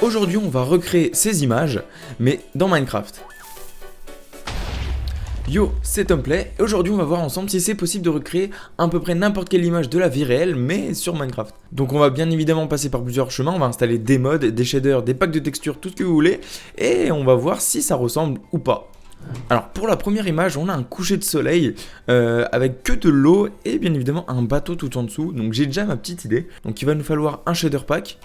Aujourd'hui, on va recréer ces images, mais dans Minecraft. Yo, c'est Tomplay, et aujourd'hui on va voir ensemble si c'est possible de recréer à peu près n'importe quelle image de la vie réelle, mais sur Minecraft. Donc on va bien évidemment passer par plusieurs chemins, on va installer des mods, des shaders, des packs de textures, tout ce que vous voulez, et on va voir si ça ressemble ou pas. Alors pour la première image, on a un coucher de soleil avec que de l'eau et bien évidemment un bateau tout en dessous. Donc j'ai déjà ma petite idée. Donc il va nous falloir un shader pack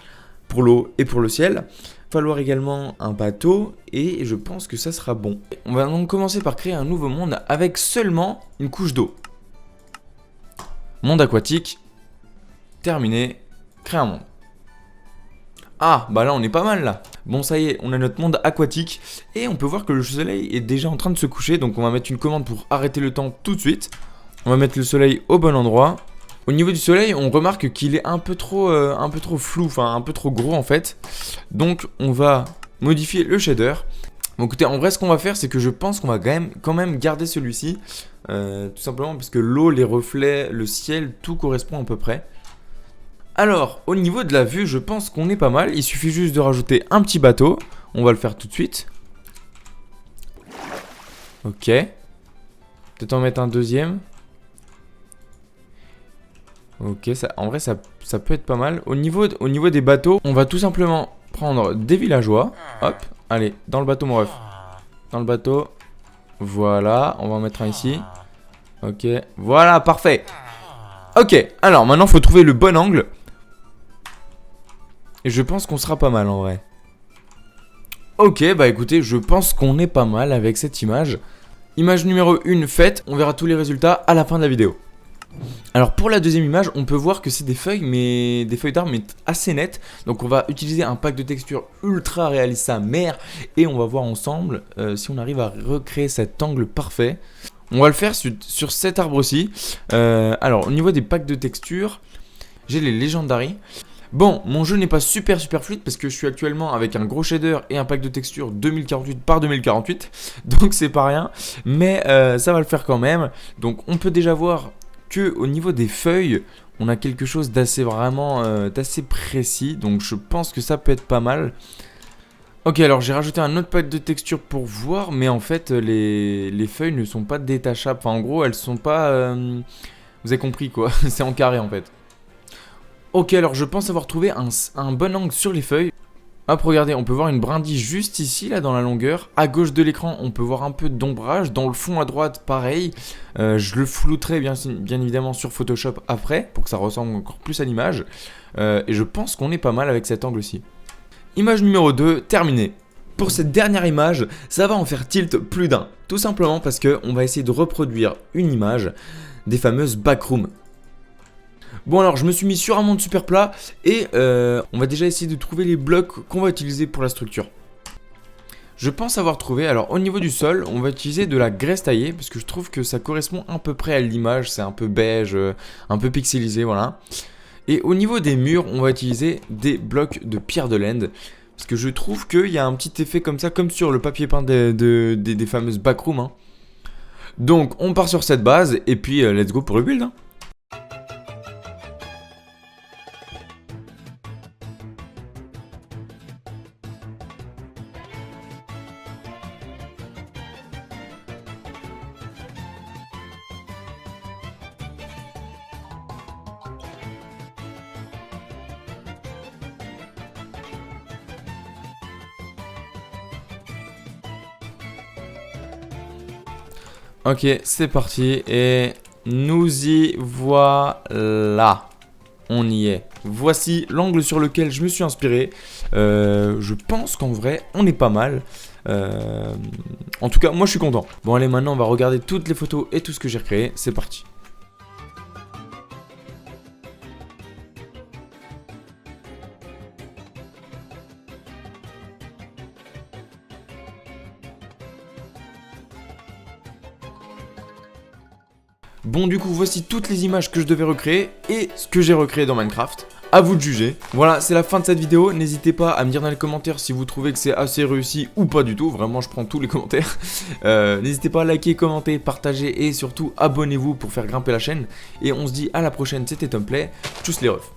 pour l'eau et pour le ciel. Il va falloir également un bateau et je pense que ça sera bon. On va donc commencer par créer un nouveau monde avec seulement une couche d'eau. Monde aquatique. Terminé. Créer un monde. Ah, bah là on est pas mal là. Bon ça y est, on a notre monde aquatique et on peut voir que le soleil est déjà en train de se coucher. Donc on va mettre une commande pour arrêter le temps tout de suite. On va mettre le soleil au bon endroit. Au niveau du soleil, on remarque qu'il est un peu trop flou, enfin un peu trop gros en fait. Donc on va modifier le shader. Bon écoutez, en vrai ce qu'on va faire c'est que je pense qu'on va quand même garder celui-ci. Tout simplement parce que l'eau, les reflets, le ciel, tout correspond à peu près. Alors, au niveau de la vue, je pense qu'on est pas mal. Il suffit juste de rajouter un petit bateau. On va le faire tout de suite. Ok. Peut-être en mettre un deuxième. Ok, en vrai, ça peut être pas mal. Au niveau des bateaux, on va tout simplement prendre des villageois. Hop, allez, dans le bateau, mon ref. Dans le bateau. Voilà, on va en mettre un ici. Ok, voilà, parfait. Ok, alors maintenant, il faut trouver le bon angle. Et je pense qu'on sera pas mal en vrai. Ok, bah écoutez, je pense qu'on est pas mal avec cette image. Image numéro 1 faite, on verra tous les résultats à la fin de la vidéo. Alors pour la deuxième image, on peut voir que c'est des feuilles d'arbres mais assez nettes. Donc on va utiliser un pack de textures ultra réaliste sa mère. Et on va voir ensemble si on arrive à recréer cet angle parfait. On va le faire sur cet arbre-ci. Alors au niveau des packs de textures, j'ai les Legendary. Bon, mon jeu n'est pas super fluide parce que je suis actuellement avec un gros shader et un pack de texture 2048 par 2048. Donc c'est pas rien, mais ça va le faire quand même. Donc on peut déjà voir que au niveau des feuilles, on a quelque chose d'assez d'assez précis. Donc je pense que ça peut être pas mal. Ok, alors j'ai rajouté un autre pack de texture pour voir, mais en fait les feuilles ne sont pas détachables. Enfin en gros elles sont pas... Vous avez compris quoi, c'est en carré en fait. Ok, alors je pense avoir trouvé un bon angle sur les feuilles. Hop, regardez, on peut voir une brindille juste ici, là, dans la longueur. À gauche de l'écran, on peut voir un peu d'ombrage. Dans le fond à droite, pareil. Je le flouterai bien évidemment sur Photoshop après, pour que ça ressemble encore plus à l'image. Et je pense qu'on est pas mal avec cet angle-ci. Image numéro 2, terminée. Pour cette dernière image, ça va en faire tilt plus d'un. Tout simplement parce qu'on va essayer de reproduire une image des fameuses backrooms. Bon alors je me suis mis sur un monde super plat et on va déjà essayer de trouver les blocs qu'on va utiliser pour la structure. Je pense avoir trouvé, alors au niveau du sol, on va utiliser de la graisse taillée parce que je trouve que ça correspond à peu près à l'image, c'est un peu beige, un peu pixelisé, voilà. Et au niveau des murs, on va utiliser des blocs de pierre de laine parce que je trouve qu'il y a un petit effet comme ça, comme sur le papier peint des fameuses backrooms. Hein. Donc on part sur cette base et puis let's go pour le build. Hein. Ok, c'est parti et nous y voilà. On y est. Voici l'angle sur lequel je me suis inspiré. Je pense qu'en vrai, on est pas mal. En tout cas, moi je suis content. Bon allez, maintenant on va regarder toutes les photos et tout ce que j'ai recréé. C'est parti. Bon du coup voici toutes les images que je devais recréer et ce que j'ai recréé dans Minecraft. À vous de juger. Voilà, c'est la fin de cette vidéo. N'hésitez pas à me dire dans les commentaires si vous trouvez que c'est assez réussi ou pas du tout. Vraiment, je prends tous les commentaires. N'hésitez pas à liker, commenter, partager et surtout abonnez-vous pour faire grimper la chaîne. Et on se dit à la prochaine, c'était Tomplay. Tchuss les refs.